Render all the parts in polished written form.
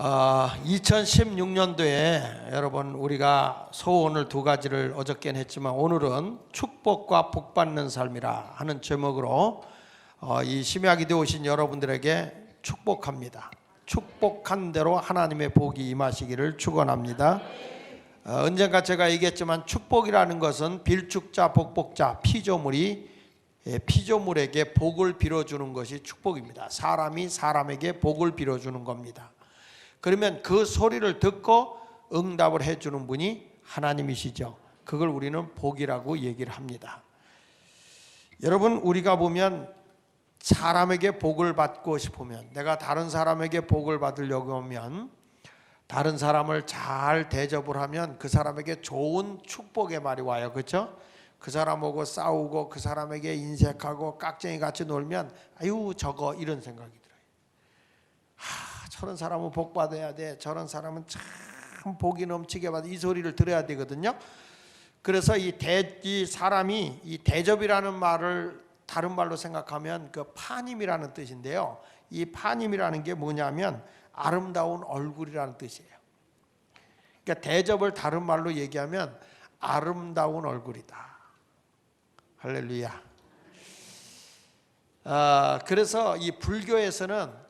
2016년도에 여러분 우리가 소원을 두 가지를 어저께는 했지만 오늘은 축복과 복받는 삶이라 하는 제목으로 이 심야기도에 오신 여러분들에게 축복합니다. 축복한 대로 하나님의 복이 임하시기를 축원합니다. 언젠가 제가 얘기했지만 축복이라는 것은 빌축자 복복자 피조물에게 복을 빌어주는 것이 축복입니다. 사람이 사람에게 복을 빌어주는 겁니다. 그러면 그 소리를 듣고 응답을 해주는 분이 하나님이시죠. 그걸 우리는 복이라고 얘기를 합니다. 여러분, 우리가 보면 사람에게 복을 받고 싶으면, 내가 다른 사람에게 복을 받으려고 하면, 다른 사람을 잘 대접을 하면 그 사람에게 좋은 축복의 말이 와요. 그렇죠? 그 사람하고 싸우고 그 사람에게 인색하고 깍쟁이 같이 놀면 아유 저거 이런 생각이 들어요. 저런 사람은 복 받아야 돼. 저런 사람은 참 복이 넘치게 받아. 이 소리를 들어야 되거든요. 그래서 이 사람이 이 대접이라는 말을 다른 말로 생각하면 그 파님이라는 뜻인데요. 이 파님이라는 게 뭐냐면 아름다운 얼굴이라는 뜻이에요. 그러니까 대접을 다른 말로 얘기하면 아름다운 얼굴이다. 할렐루야. 그래서 이 불교에서는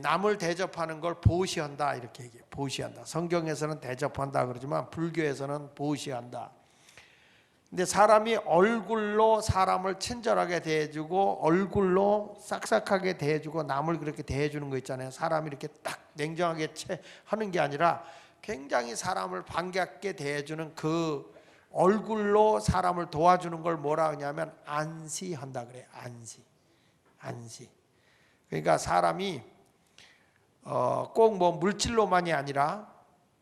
남을 대접하는 걸 보시한다 이렇게 얘기해요. 보시한다. 성경에서는 대접한다 그러지만 불교에서는 보시한다. 근데 사람이 얼굴로 사람을 친절하게 대해주고 얼굴로 싹싹하게 대해주고 남을 그렇게 대해주는 거 있잖아요. 사람이 이렇게 딱 냉정하게 하는 게 아니라 굉장히 사람을 반갑게 대해주는 그 얼굴로 사람을 도와주는 걸 뭐라 하냐면 안시한다 그래요. 안시. 그러니까 사람이 꼭 뭐 물질로만이 아니라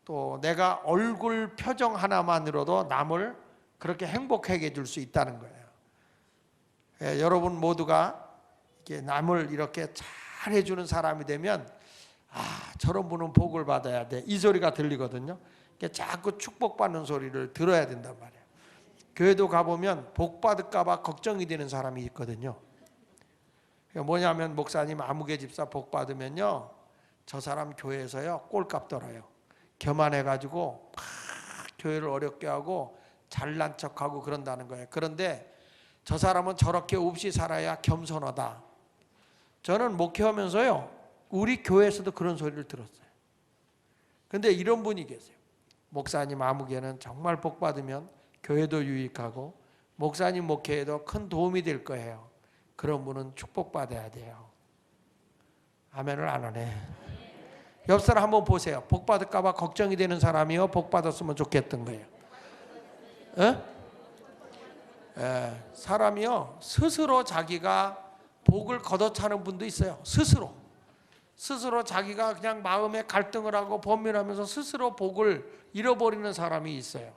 또 내가 얼굴 표정 하나만으로도 남을 그렇게 행복하게 해줄 수 있다는 거예요. 여러분 모두가 이렇게 남을 이렇게 잘 해주는 사람이 되면 저런 분은 복을 받아야 돼. 이 소리가 들리거든요. 자꾸 축복받는 소리를 들어야 된단 말이에요. 교회도 가보면 복 받을까 봐 걱정이 되는 사람이 있거든요. 뭐냐면 목사님 아무개 집사 복 받으면요 저 사람 교회에서요 꼴값 떨어요. 교만해가지고 막 교회를 어렵게 하고 잘난 척하고 그런다는 거예요. 그런데 저 사람은 저렇게 없이 살아야 겸손하다. 저는 목회하면서요 우리 교회에서도 그런 소리를 들었어요. 근데 이런 분이 계세요. 목사님 아무개는 정말 복 받으면 교회도 유익하고 목사님 목회에도 큰 도움이 될 거예요. 그런 분은 축복받아야 돼요. 아멘을 안 하네. 옆 사람 한번 보세요. 복 받을까 봐 걱정이 되는 사람이요 복 받았으면 좋겠던 거예요. 사람이요 스스로 자기가 복을 걷어차는 분도 있어요. 스스로 자기가 그냥 마음에 갈등을 하고 범민하면서 스스로 복을 잃어버리는 사람이 있어요.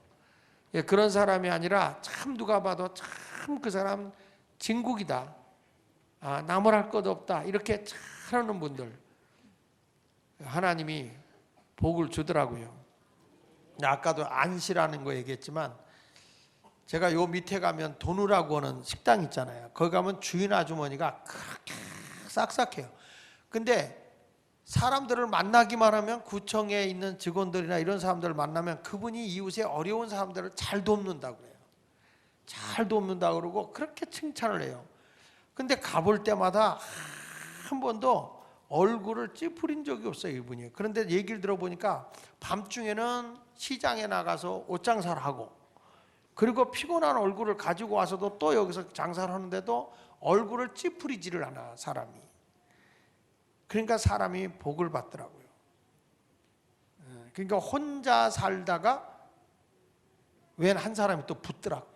그런 사람이 아니라 참 누가 봐도 참 그 사람 진국이다. 남을 할 것 없다. 이렇게 잘하는 분들 하나님이 복을 주더라고요. 아까도 안시라는 거 얘기했지만 제가 요 밑에 가면 도누라고 하는 식당 있잖아요. 거기 가면 주인 아주머니가 그렇게 싹싹해요. 근데 사람들을 만나기만 하면 구청에 있는 직원들이나 이런 사람들을 만나면 그분이 이웃에 어려운 사람들을 잘 돕는다고 그래요. 잘 돕는다고 그러고 그렇게 칭찬을 해요. 근데 가볼 때마다 한 번도 얼굴을 찌푸린 적이 없어요, 이분이. 그런데 얘기를 들어보니까 밤중에는 시장에 나가서 옷장사를 하고 그리고 피곤한 얼굴을 가지고 와서도 또 여기서 장사를 하는데도 얼굴을 찌푸리지를 않아, 사람이. 그러니까 사람이 복을 받더라고요. 그러니까 혼자 살다가 웬 한 사람이 또 붙더라고요.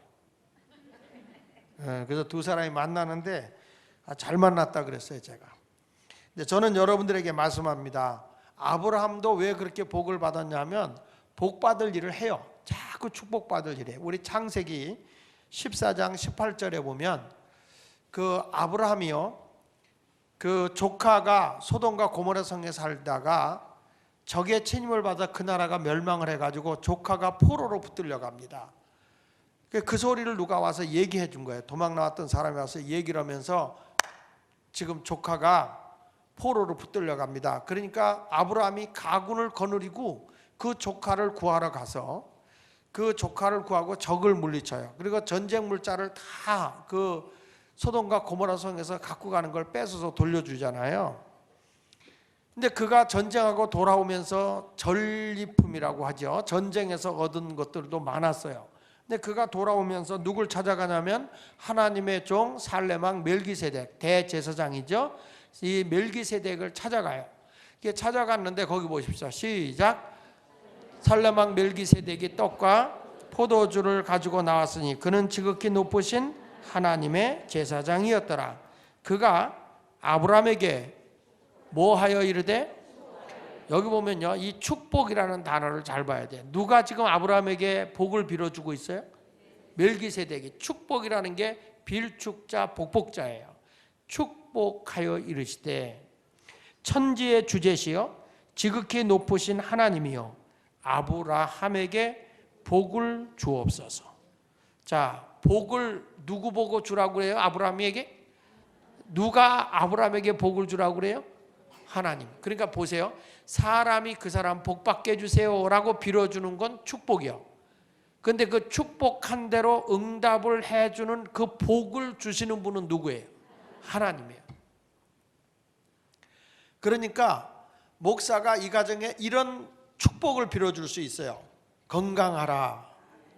그래서 두 사람이 만나는데 잘 만났다 그랬어요, 제가. 근데 저는 여러분들에게 말씀합니다. 아브라함도 왜 그렇게 복을 받았냐면 복 받을 일을 해요. 자꾸 축복받을 일에. 우리 창세기 14장 18절에 보면 그 아브라함이요 그 조카가 소돔과 고모라 성에 살다가 적의 침입을 받아 그 나라가 멸망을 해가지고 조카가 포로로 붙들려 갑니다. 그 소리를 누가 와서 얘기해 준 거예요. 도망 나왔던 사람이 와서 얘기를 하면서 지금 조카가 포로로 붙들려 갑니다. 그러니까 아브라함이 가군을 거느리고 그 조카를 구하러 가서 그 조카를 구하고 적을 물리쳐요. 그리고 전쟁 물자를 다 그 소돔과 고모라 성에서 갖고 가는 걸 뺏어서 돌려주잖아요. 근데 그가 전쟁하고 돌아오면서 전리품이라고 하죠. 전쟁에서 얻은 것들도 많았어요. 근데 그가 돌아오면서 누굴 찾아가냐면 하나님의 종 살레망 멜기세덱 대제사장이죠. 이 멜기세덱을 찾아가요. 이게 찾아갔는데 거기 보십시오. 시작. 살레망 멜기세덱이 떡과 포도주를 가지고 나왔으니 그는 지극히 높으신 하나님의 제사장이었더라. 그가 아브라함에게 뭐하여 이르되, 여기 보면요, 이 축복이라는 단어를 잘 봐야 돼. 누가 지금 아브라함에게 복을 빌어주고 있어요? 멜기세덱이. 축복이라는 게 빌축자 복복자예요. 축복하여 이르시되 천지의 주제시여 지극히 높으신 하나님이여 아브라함에게 복을 주옵소서. 자, 복을 누구 보고 주라고 그래요? 아브라함에게? 누가 아브라함에게 복을 주라고 그래요? 하나님. 그러니까 보세요. 사람이 그 사람 복 받게 해주세요 라고 빌어주는 건 축복이요. 근데 그 축복한 대로 응답을 해주는 그 복을 주시는 분은 누구예요? 하나님이에요. 그러니까 목사가 이 가정에 이런 축복을 빌어줄 수 있어요. 건강하라.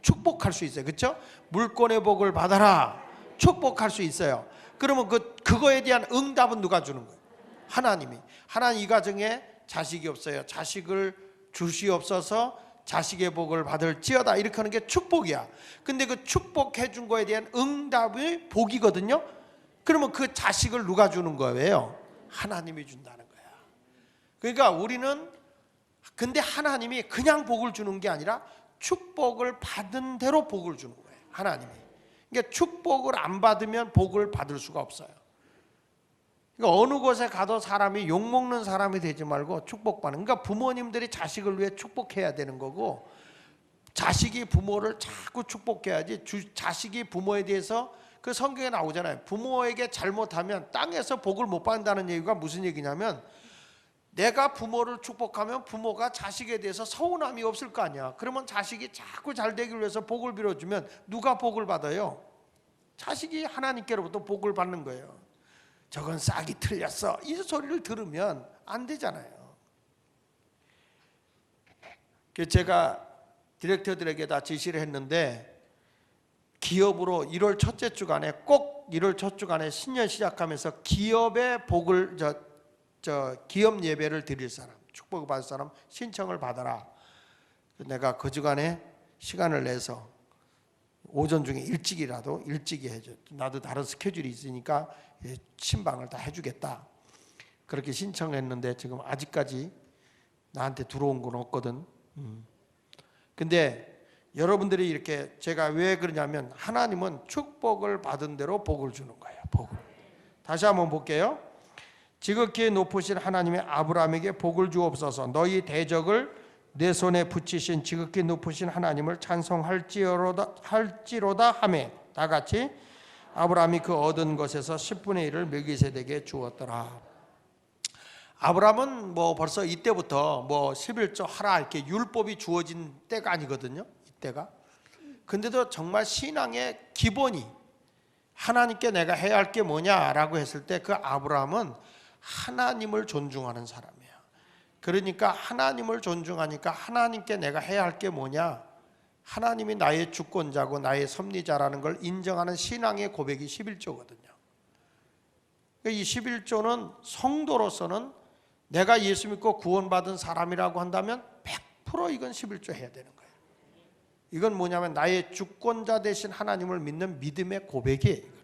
축복할 수 있어요. 그렇죠? 물권의 복을 받아라. 축복할 수 있어요. 그러면 그거에 대한 응답은 누가 주는 거예요? 하나님이. 하나님 이 가정에 자식이 없어요. 자식을 주시옵소서 자식의 복을 받을지어다. 이렇게 하는 게 축복이야. 근데 그 축복해 준 거에 대한 응답이 복이거든요. 그러면 그 자식을 누가 주는 거예요? 하나님이 준다는 거야. 그러니까 우리는 근데 하나님이 그냥 복을 주는 게 아니라 축복을 받은 대로 복을 주는 거예요. 하나님이. 그러니까 축복을 안 받으면 복을 받을 수가 없어요. 그러니까 어느 곳에 가도 사람이 욕먹는 사람이 되지 말고 축복받는. 그러니까 부모님들이 자식을 위해 축복해야 되는 거고, 자식이 부모를 자꾸 축복해야지. 자식이 부모에 대해서, 그 성경에 나오잖아요. 부모에게 잘못하면 땅에서 복을 못 받는다는 얘기가 무슨 얘기냐면, 내가 부모를 축복하면 부모가 자식에 대해서 서운함이 없을 거 아니야. 그러면 자식이 자꾸 잘 되기 위해서 복을 빌어주면 누가 복을 받아요? 자식이 하나님께로부터 복을 받는 거예요. 저건 싹이 틀렸어. 이 소리를 들으면 안 되잖아요. 제가 디렉터들에게 다 지시를 했는데, 기업으로 1월 첫째 주간에 꼭 1월 첫 주간에 신년 시작하면서 기업의 복을 기업 예배를 드릴 사람, 축복을 받을 사람 신청을 받아라. 내가 그 주간에 시간을 내서 오전 중에 일찍이라도 일찍이 해줘. 나도 다른 스케줄이 있으니까 신방을 다 해주겠다. 그렇게 신청했는데 지금 아직까지 나한테 들어온 건 없거든. 근데 여러분들이 이렇게, 제가 왜 그러냐면 하나님은 축복을 받은 대로 복을 주는 거예요. 복을. 다시 한번 볼게요. 지극히 높으신 하나님의 아브라함에게 복을 주옵소서. 너희 대적을 내 손에 붙이신 지극히 높으신 하나님을 찬송할지로다 하매, 다 같이 아브라함이 그 얻은 것에서 10분의 1을 멜기세덱에게 주었더라. 아브라함은 뭐 벌써 이때부터 뭐 11조 하라 이렇게 율법이 주어진 때가 아니거든요. 이때가. 근데도 정말 신앙의 기본이 하나님께 내가 해야 할 게 뭐냐라고 했을 때 그 아브라함은 하나님을 존중하는 사람이에요. 그러니까 하나님을 존중하니까 하나님께 내가 해야 할 게 뭐냐, 하나님이 나의 주권자고 나의 섭리자라는 걸 인정하는 신앙의 고백이 11조거든요. 이 11조는 성도로서는 내가 예수 믿고 구원받은 사람이라고 한다면 100% 이건 11조 해야 되는 거예요. 이건 뭐냐면 나의 주권자 되신 하나님을 믿는 믿음의 고백이에요.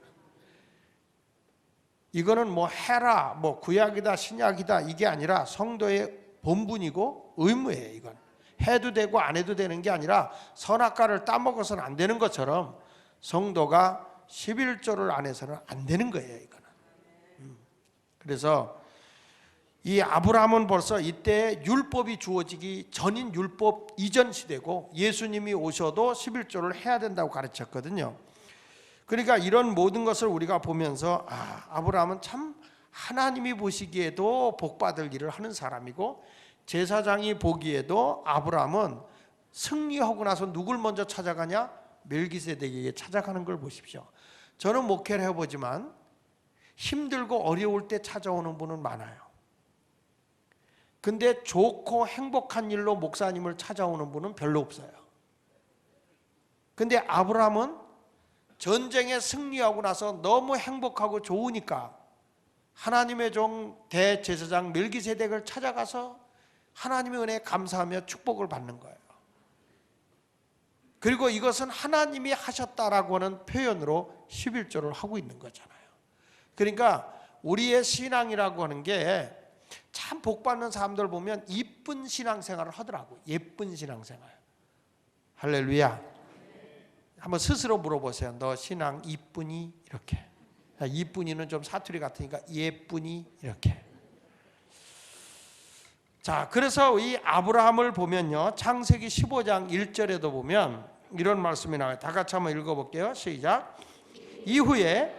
이거는 뭐 해라, 뭐 구약이다 신약이다 이게 아니라 성도의 본분이고 의무예요. 이건 해도 되고 안 해도 되는 게 아니라 선악과를 따먹어서는 안 되는 것처럼 성도가 11조를 안 해서는 안 되는 거예요. 이거는. 그래서 이 아브라함은 벌써 이때 율법이 주어지기 전인 율법 이전 시대고, 예수님이 오셔도 11조를 해야 된다고 가르쳤거든요. 그러니까 이런 모든 것을 우리가 보면서 아브라함은 참 하나님이 보시기에도 복받을 일을 하는 사람이고, 제사장이 보기에도 아브라함은 승리하고 나서 누굴 먼저 찾아가냐? 멜기세덱에게 찾아가는 걸 보십시오. 저는 목회를 해보지만 힘들고 어려울 때 찾아오는 분은 많아요. 근데 좋고 행복한 일로 목사님을 찾아오는 분은 별로 없어요. 근데 아브라함은 전쟁에 승리하고 나서 너무 행복하고 좋으니까 하나님의 종 대제사장 멜기세덱을 찾아가서 하나님의 은혜에 감사하며 축복을 받는 거예요. 그리고 이것은 하나님이 하셨다라고 하는 표현으로 11조를 하고 있는 거잖아요. 그러니까 우리의 신앙이라고 하는 게 참 복받는 사람들 보면 이쁜 신앙생활을 하더라고요. 예쁜 신앙생활. 할렐루야. 한번 스스로 물어보세요. 너 신앙 이쁘니? 이렇게. 이쁘니는 좀 사투리 같으니까 예쁘니? 이렇게. 자, 그래서 이 아브라함을 보면요, 창세기 15장 1절에도 보면 이런 말씀이 나와요. 다 같이 한번 읽어볼게요. 시작. 이후에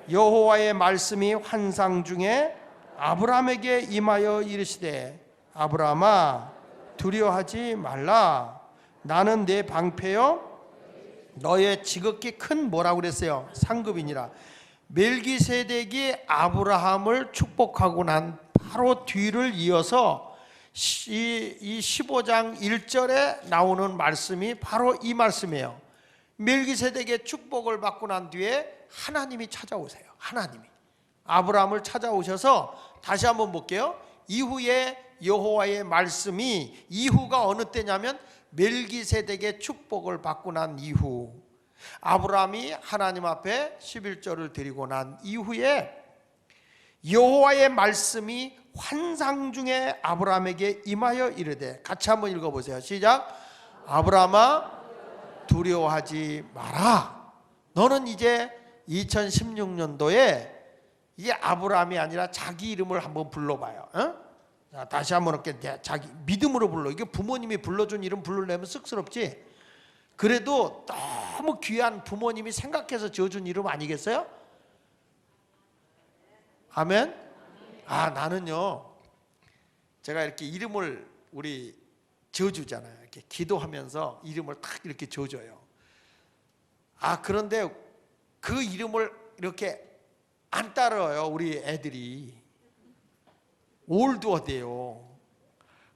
여호와의 말씀이 환상 중에 아브라함에게 임하여 이르시되 아브라함아 두려워하지 말라. 나는 내 방패요 너의 지극히 큰 뭐라고 그랬어요? 상급이니라. 멜기세덱이 아브라함을 축복하고 난 바로 뒤를 이어서 이 15장 1절에 나오는 말씀이 바로 이 말씀이에요. 멜기세덱의 축복을 받고 난 뒤에 하나님이 찾아오세요. 하나님이 아브라함을 찾아오셔서 다시 한번 볼게요. 이후에 여호와의 말씀이, 이후가 어느 때냐면 멜기세덱의 축복을 받고 난 이후, 아브라함이 하나님 앞에 11조를 드리고 난 이후에 여호와의 말씀이 환상 중에 아브라함에게 임하여 이르되, 같이 한번 읽어보세요. 시작. 아브라함아 두려워하지 마라. 너는 이제 2016년도에 이게 아브라함이 아니라 자기 이름을 한번 불러봐요. 자, 다시 한번 이렇게 자기 믿음으로 불러. 이게 부모님이 불러준 이름 부르려면 쑥스럽지. 그래도 너무 귀한 부모님이 생각해서 지어준 이름 아니겠어요? 아멘. 아, 나는요, 제가 이렇게 이름을 우리 지어주잖아요. 이렇게 기도하면서 이름을 탁 이렇게 지어줘요. 아, 그런데 그 이름을 이렇게 안 따라요. 우리 애들이 올드워드예요.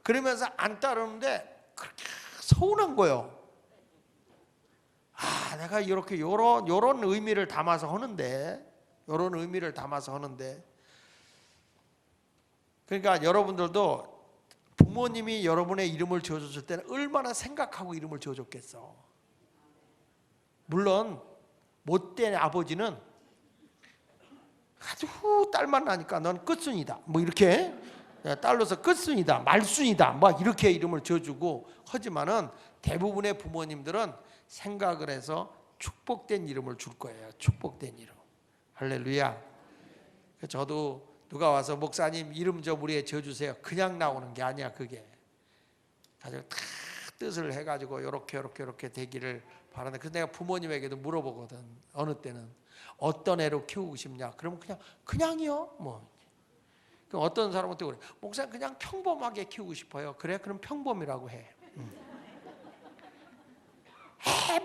그러면서 안 따르는데 그렇게 서운한 거예요. 아, 내가 이렇게 요런 의미를 담아서 하는데, 요런 의미를 담아서 하는데. 그러니까 여러분들도 부모님이 여러분의 이름을 지어줬을 때는 얼마나 생각하고 이름을 지어줬겠어. 물론 못된 아버지는 아주 딸만 나니까 넌 끝순이다, 뭐 이렇게 딸로서 끝순이다, 말순이다, 뭐 이렇게 이름을 지어주고 하지만은 대부분의 부모님들은 생각을 해서 축복된 이름을 줄 거예요. 축복된 이름. 할렐루야. 저도 누가 와서 목사님 이름 좀 우리에 지어주세요, 그냥 나오는 게 아니야. 그게 가지고 다 뜻을 해가지고 요렇게 되기를 바라는데, 그래서 내가 부모님에게도 물어보거든. 어느 때는 어떤 애로 키우고 싶냐? 그러면 그냥이요. 뭐 그럼 어떤 사람한테 그래, 목사님 그냥 평범하게 키우고 싶어요. 그래? 그럼 평범이라고 해.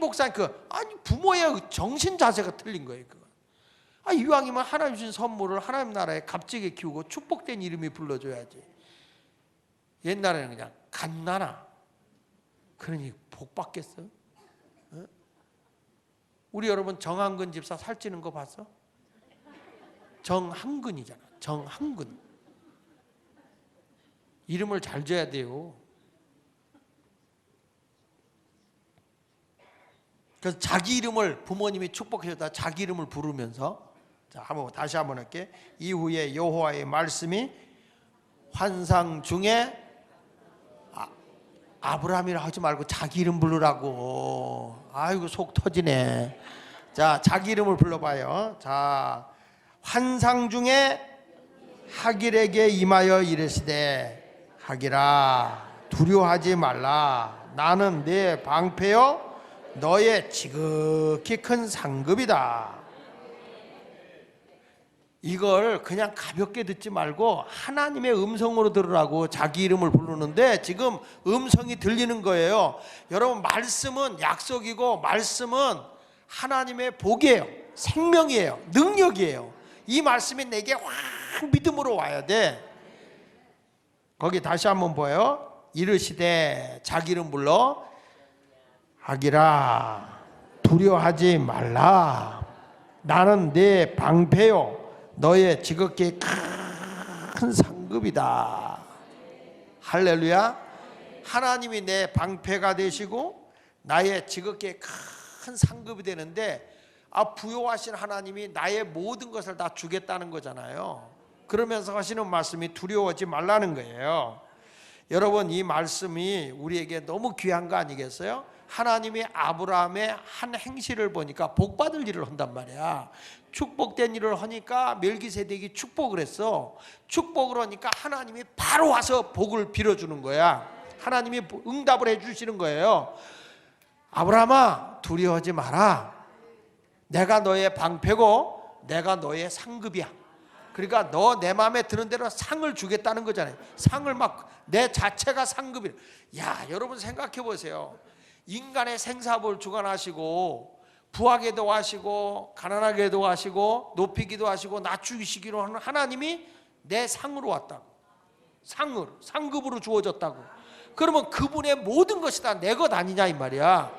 목사님 아니 부모의 정신 자세가 틀린 거예요. 그거. 아, 이왕이면 하나님 주신 선물을 하나님 나라에 값지게 키우고 축복된 이름이 불러줘야지. 옛날에는 그냥 갓나나 그러니 복 받겠어요? 우리 여러분 정한근 집사 살찌는 거 봤어? 정한근이잖아. 정한근. 이름을 잘 줘야 돼요. 그래서 자기 이름을 부모님이 축복해줬다 자기 이름을 부르면서, 자, 다시 한번 할게. 이후에 여호와의 말씀이 환상 중에 아브라함이라 하지 말고 자기 이름 부르라고. 아이고 속 터지네. 자, 자기 이름을 불러봐요. 자, 환상 중에 하길에게 임하여 이르시되 하길아 두려워하지 말라. 나는 내 방패요 너의 지극히 큰 상급이다. 이걸 그냥 가볍게 듣지 말고 하나님의 음성으로 들으라고 자기 이름을 부르는데 지금 음성이 들리는 거예요. 여러분, 말씀은 약속이고 말씀은 하나님의 복이에요. 생명이에요. 능력이에요. 이 말씀이 내게 확 믿음으로 와야 돼. 거기 다시 한번 보여요. 이르시되 자기 이름 불러 아기라 두려워하지 말라. 나는 네 방패요 너의 지극히 큰 상급이다. 할렐루야. 하나님이 내 방패가 되시고 나의 지극히 큰 상급이 되는데, 부요하신 하나님이 나의 모든 것을 다 주겠다는 거잖아요. 그러면서 하시는 말씀이 두려워하지 말라는 거예요. 여러분, 이 말씀이 우리에게 너무 귀한 거 아니겠어요? 하나님이 아브라함의 한 행실을 보니까 복받을 일을 한단 말이야. 축복된 일을 하니까 멜기세덱이 축복을 했어. 축복을 하니까 하나님이 바로 와서 복을 빌어주는 거야. 하나님이 응답을 해주시는 거예요. 아브라함아, 두려워하지 마라. 내가 너의 방패고 내가 너의 상급이야. 그러니까 너 내 마음에 드는 대로 상을 주겠다는 거잖아요. 상을 막 내 자체가 상급이야. 야, 여러분 생각해 보세요. 인간의 생사를 주관하시고 부하게도 하시고 가난하게도 하시고 높이기도 하시고 낮추시기로 하는 하나님이 내 상으로 왔다고. 상급으로 주어졌다고. 그러면 그분의 모든 것이 다 내 것 아니냐 이 말이야.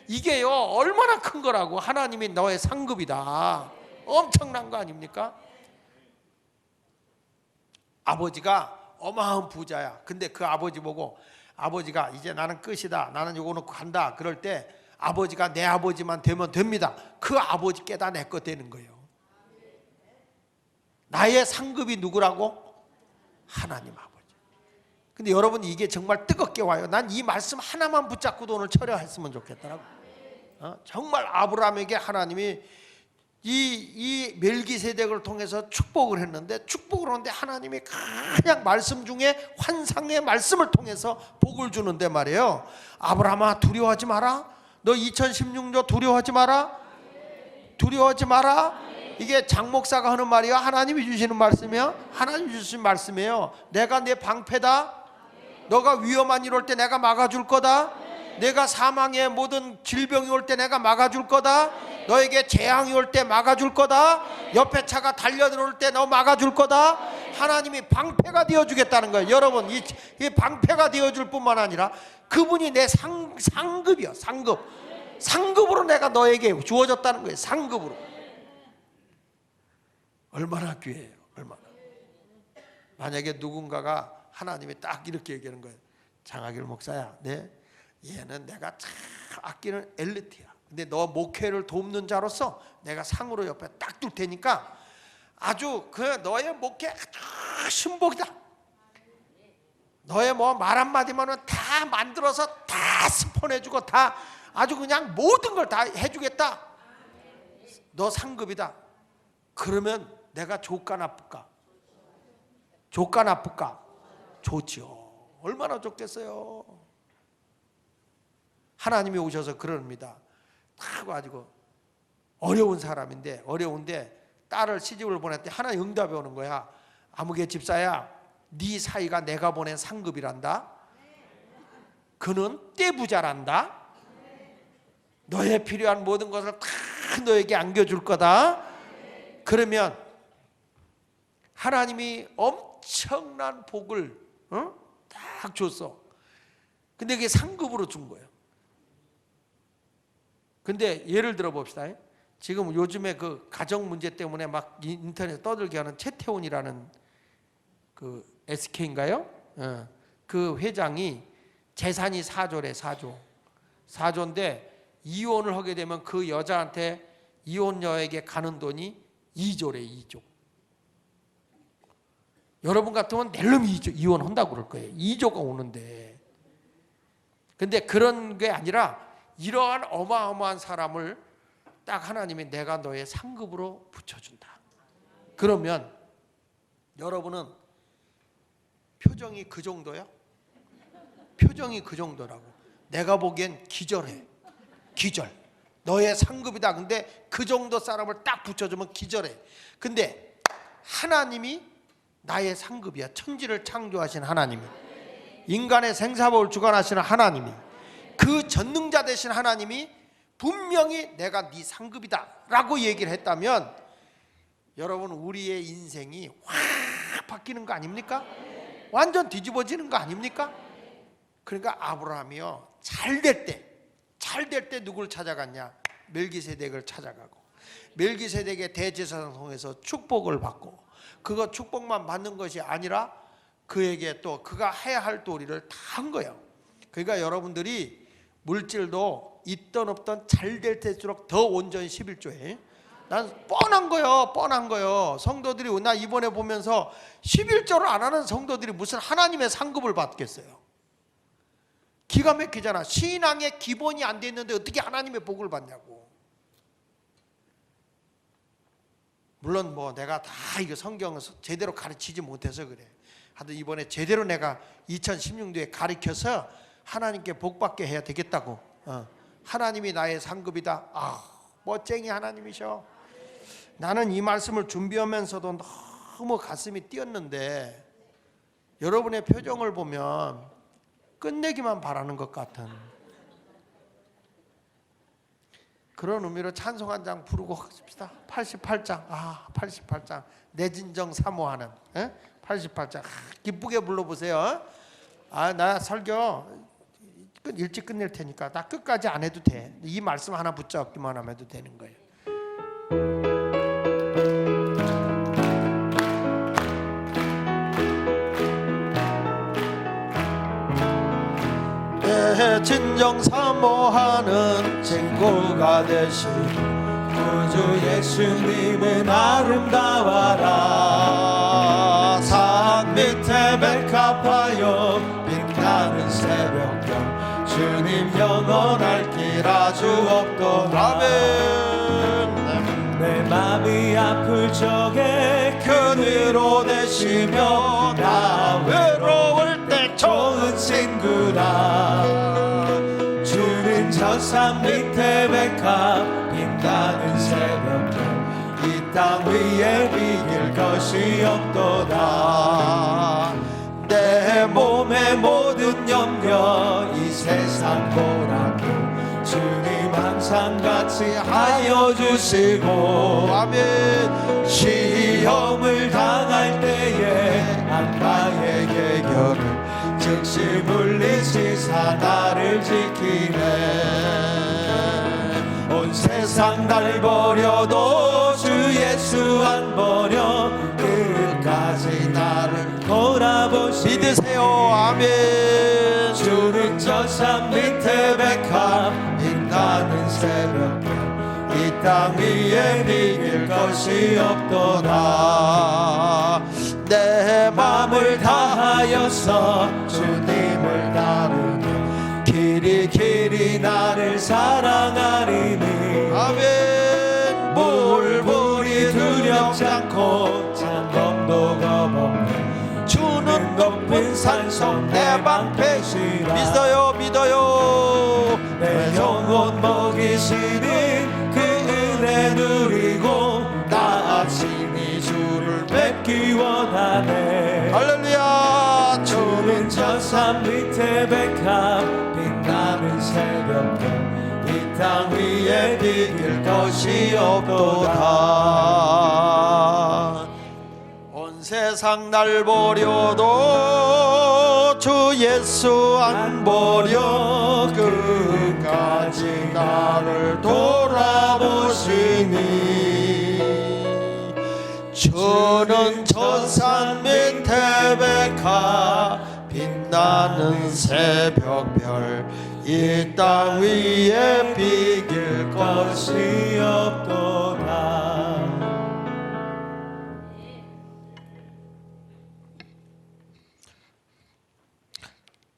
이게요 얼마나 큰 거라고. 하나님이 너의 상급이다. 엄청난 거 아닙니까? 아버지가 어마어마한 부자야. 근데 그 아버지 보고, 아버지가 이제 나는 끝이다, 나는 요거 놓고 간다, 그럴 때 아버지가 내 아버지만 되면 됩니다. 그 아버지께 다 내 거 되는 거예요. 나의 상급이 누구라고? 하나님 아버지. 근데 여러분, 이게 정말 뜨겁게 와요. 난 이 말씀 하나만 붙잡고도 오늘 철회했으면 좋겠더라고. 정말 아브라함에게 하나님이 이 멜기세덱을 통해서 축복을 했는데, 축복을 하는데 하나님이 그냥 말씀 중에 환상의 말씀을 통해서 복을 주는데 말이에요. 아브라함아, 두려워하지 마라. 너 2016년 두려워하지 마라. 두려워하지 마라. 이게 장 목사가 하는 말이야? 하나님이 주시는 말씀이야? 하나님이 주신 말씀이에요. 내가 내 방패다. 너가 위험한 일 올 때 내가 막아줄 거다. 내가 사망의 모든 질병이 올 때 내가 막아줄 거다. 너에게 재앙이 올 때 막아줄 거다. 옆에 차가 달려들어올 때 너 막아줄 거다. 하나님이 방패가 되어주겠다는 거예요. 여러분, 이 방패가 되어줄 뿐만 아니라 그분이 내 상급이야. 상급으로 내가 너에게 주어졌다는 거예요. 상급으로. 얼마나 귀해요. 얼마나. 만약에 누군가가 하나님이 딱 이렇게 얘기하는 거예요. 장하길 목사야, 네, 얘는 내가 참 아끼는 엘리트야. 근데 너 목회를 돕는 자로서 내가 상으로 옆에 딱 둘 테니까 아주 그 너의 목회 신복이다. 너의 뭐 말 한마디만은 다 만들어서 다 스폰해주고 다 아주 그냥 모든 걸 다 해주겠다. 너 상급이다. 그러면 내가 좋까 나쁠까? 좋까 나쁠까? 좋지요. 얼마나 좋겠어요. 하나님이 오셔서 그럽니다. 다 가지고 어려운 사람인데, 어려운데 딸을 시집을 보냈더니 하나님 응답이 오는 거야. 아무개 집사야, 네 사이가 내가 보낸 상급이란다. 그는 떼부자란다. 너의 필요한 모든 것을 다 너에게 안겨줄 거다. 그러면 하나님이 엄청난 복을 딱 줬어. 근데 그게 상급으로 준 거예요. 근데 예를 들어 봅시다. 지금 요즘에 그 가정 문제 때문에 막 인터넷에 떠들게 하는 최태훈이라는 그 SK인가요? 그 회장이 재산이 4조래. 4조인데 이혼을 하게 되면 그 여자한테 이혼녀에게 가는 돈이 2조래. 2조. 여러분 같으면 낼름 이혼한다고 그럴 거예요. 2조가 오는데. 근데 그런 게 아니라 이러한 어마어마한 사람을 딱 하나님이 내가 너의 상급으로 붙여준다. 그러면 여러분은 표정이 그 정도야? 표정이 그 정도라고. 내가 보기엔 기절해. 기절. 너의 상급이다. 근데 그 정도 사람을 딱 붙여주면 기절해. 근데 하나님이 나의 상급이야. 천지를 창조하신 하나님이, 인간의 생사복을 주관하시는 하나님이, 그 전능자 되신 하나님이 분명히 내가 네 상급이다 라고 얘기를 했다면 여러분, 우리의 인생이 확 바뀌는 거 아닙니까? 완전 뒤집어지는 거 아닙니까? 그러니까 아브라함이요, 잘 될 때 누구를 찾아갔냐? 멜기세덱을 찾아가고, 멜기세덱의 대제사장을 통해서 축복을 받고, 그거 축복만 받는 것이 아니라 그에게 또 그가 해야 할 도리를 다 한 거예요. 그러니까 여러분들이 물질도 있던 없던 잘 될 때일수록 더 온전히 11조에, 난 뻔한 거예요. 성도들이, 나 이번에 보면서 11조를 안 하는 성도들이 무슨 하나님의 상급을 받겠어요? 기가 막히잖아. 신앙의 기본이 안 돼 있는데 어떻게 하나님의 복을 받냐고. 물론 뭐 내가 다 이거 성경을 제대로 가르치지 못해서 그래. 하여튼 이번에 제대로 내가 2016년도에 가르쳐서 하나님께 복 받게 해야 되겠다고. 하나님이 나의 상급이다. 멋쟁이 하나님이셔. 나는 이 말씀을 준비하면서도 너무 가슴이 뛰었는데 여러분의 표정을 보면 끝내기만 바라는 것 같은 그런 의미로 찬송 한 장 부르고 합시다. 88장. 88장. 내 진정 사모하는 88장. 기쁘게 불러보세요. 나 설교 일찍 끝낼 테니까 나 끝까지 안 해도 돼. 이 말씀 하나 붙잡기만 하면 해도 되는 거예요. 내 진정 사모하는 친구가 되신 구주 예수님은 아름다워라. 산 밑에 백합하여 빛나는 새벽별 주님 영원할 길 아주 없도다. 아멘. 내 맘이 아플 적에 그대로 되시며 나 외로울 때 좋은 친구라. 주는 저 산 밑에 백합 빛나는 새벽별 이 땅 위에 비길 것이 없도다. 내 몸의 모든 염려 이 세상 보라고 주님 항상 같이 하여 주시고. 아멘. 시험을 당할 때에 악마의 계결을 즉시 물리치사 나를 지키네. 온 세상 날 버려도 주 예수 안 버려 끝까지 나를 돌아보시네. 믿으세요. 아멘. 주는 저 산 밑에 백합 빛나는 새벽별 이 땅 위에 비길 것이 없도다. 내 맘을 다하여서 주님을 따르며 길이 길이 나를 사랑하리니. 아멘. 물불이 두렵지 않고 장검도 겁없네. 주는 높은 산속 내 방패시라. 믿어요. 내 영혼 먹이시는 그 은혜 누리고 나 친히 주를 뵙기 원하네. 할렐루야. 주는 저 산 밑에 백합 빛나는 새벽별 이 땅 위에 비길 것이 없도다. 온 세상 날 버려도 주 예수 안 버려 끝까지 나를 돌아보시니. 주는 저 산 밑에 백합 빛나는 새벽별 이 땅 위에 비길 것이 것이 없도다.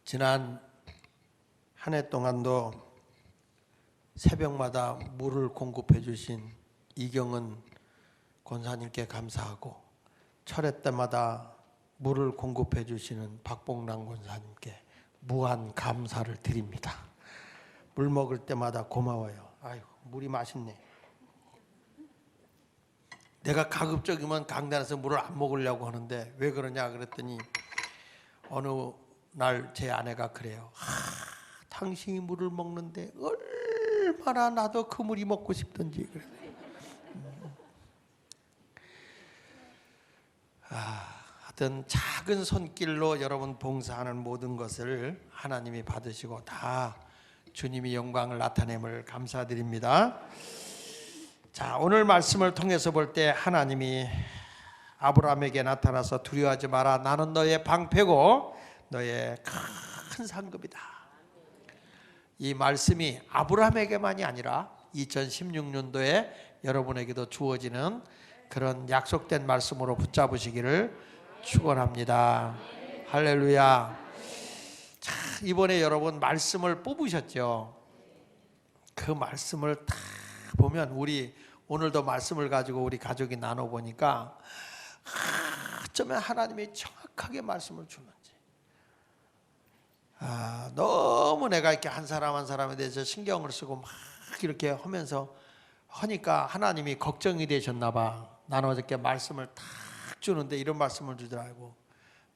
지난 한 해 동안도 새벽마다 물을 공급해 주신 이경은 권사님께 감사하고, 철회 때마다 물을 공급해 주시는 박봉랑 권사님께 무한 감사를 드립니다. 물 먹을 때마다 고마워요. 아이고, 물이 맛있네. 내가 가급적이면 강단에서 물을 안 먹으려고 하는데 왜 그러냐 그랬더니 어느 날 제 아내가 그래요. 당신이 물을 먹는데 얼마나 나도 그 물이 먹고 싶던지 그래. 하여튼 작은 손길로 여러분 봉사하는 모든 것을 하나님이 받으시고 다 주님이 영광을 나타냄을 감사드립니다. 자, 오늘 말씀을 통해서 볼 때 하나님이 아브라함에게 나타나서 두려워하지 마라. 나는 너의 방패고 너의 큰 상급이다. 이 말씀이 아브라함에게만이 아니라 2016년도에 여러분에게도 주어지는 그런 약속된 말씀으로 붙잡으시기를 축원합니다. 할렐루야. 자, 이번에 여러분 말씀을 뽑으셨죠. 그 말씀을 다 보면 우리 오늘도 말씀을 가지고 우리 가족이 나눠보니까 어쩌면 하나님이 정확하게 말씀을 주는지 너무 내가 이렇게 한 사람 한 사람에 대해서 신경을 쓰고 막 이렇게 하면서 하니까 하나님이 걱정이 되셨나 봐. 나는 어저께 말씀을 딱 주는데 이런 말씀을 주더라고.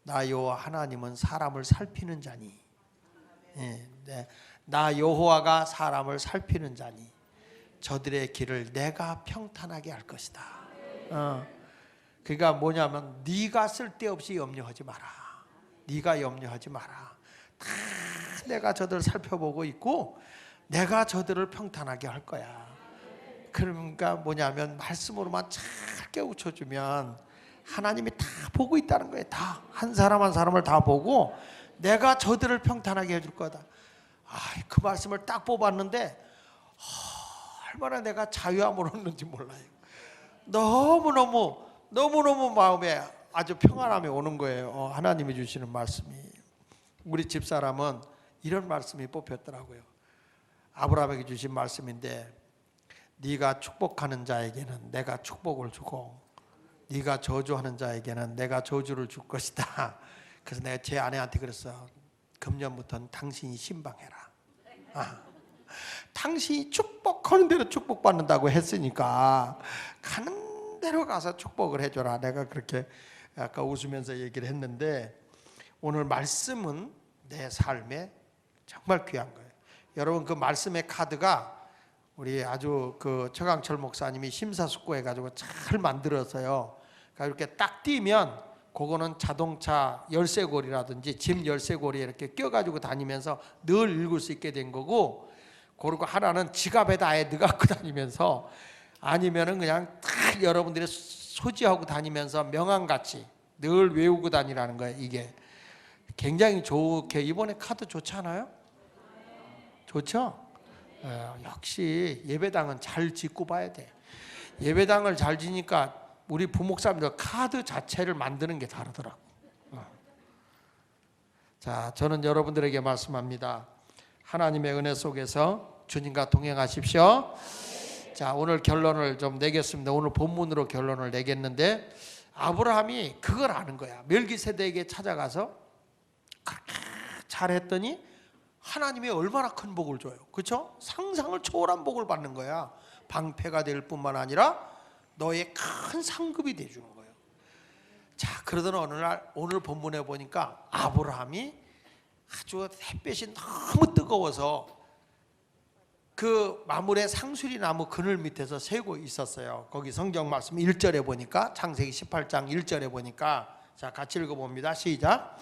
나 여호와 하나님은 사람을 살피는 자니. 네. 나 여호와가 사람을 살피는 자니 저들의 길을 내가 평탄하게 할 것이다. 그러니까 뭐냐면 네가 쓸데없이 염려하지 마라. 네가 염려하지 마라. 다 내가 저들을 살펴보고 있고 내가 저들을 평탄하게 할 거야. 그러니까 뭐냐면 말씀으로만 잘 깨우쳐주면 하나님이 다 보고 있다는 거예요. 다 한 사람 한 사람을 다 보고 내가 저들을 평탄하게 해줄 거다. 그 말씀을 딱 뽑았는데 얼마나 내가 자유함을 얻는지 몰라요. 너무너무 마음에 아주 평안함이 오는 거예요. 하나님이 주시는 말씀이. 우리 집사람은 이런 말씀이 뽑혔더라고요. 아브라함에게 주신 말씀인데 네가 축복하는 자에게는 내가 축복을 주고 네가 저주하는 자에게는 내가 저주를 줄 것이다. 그래서 내가 제 아내한테 그랬어. 금년부터는 당신이 신방해라. 당신이 축복하는 대로 축복받는다고 했으니까 가는 대로 가서 축복을 해줘라. 내가 그렇게 아까 웃으면서 얘기를 했는데 오늘 말씀은 내 삶에 정말 귀한 거예요. 여러분 그 말씀의 카드가 우리 아주 그 최강철 목사님이 심사숙고해 가지고 잘 만들어서요. 그러니까 이렇게 딱 띄면 그거는 자동차 열쇠고리라든지 짐 열쇠고리에 이렇게 껴가지고 다니면서 늘 읽을 수 있게 된 거고, 그리고 하나는 지갑에다 아예 넣어갖고 다니면서 아니면은 그냥 딱 여러분들이 소지하고 다니면서 명함같이 늘 외우고 다니라는 거예요. 이게 굉장히 좋게 이번에 카드 좋지 않아요? 좋죠? 역시 예배당은 잘 짓고 봐야 돼. 예배당을 잘 지니까 우리 부목사님들 카드 자체를 만드는 게 다르더라고. 자, 저는 여러분들에게 말씀합니다. 하나님의 은혜 속에서 주님과 동행하십시오. 자, 오늘 결론을 좀 내겠습니다. 오늘 본문으로 결론을 내겠는데 아브라함이 그걸 아는 거야. 멜기세덱에게 찾아가서 그렇게 잘했더니 하나님이 얼마나 큰 복을 줘요. 그렇죠? 상상을 초월한 복을 받는 거야. 방패가 될 뿐만 아니라 너의 큰 상급이 돼주는 거예요. 자, 그러던 어느 날 오늘 본문에 보니까 아브라함이 아주 햇볕이 너무 뜨거워서 그 마물의 상수리 나무 그늘 밑에서 새고 있었어요. 거기 성경 말씀 1절에 보니까 창세기 18장 1절에 보니까 자, 같이 읽어봅니다. 시작.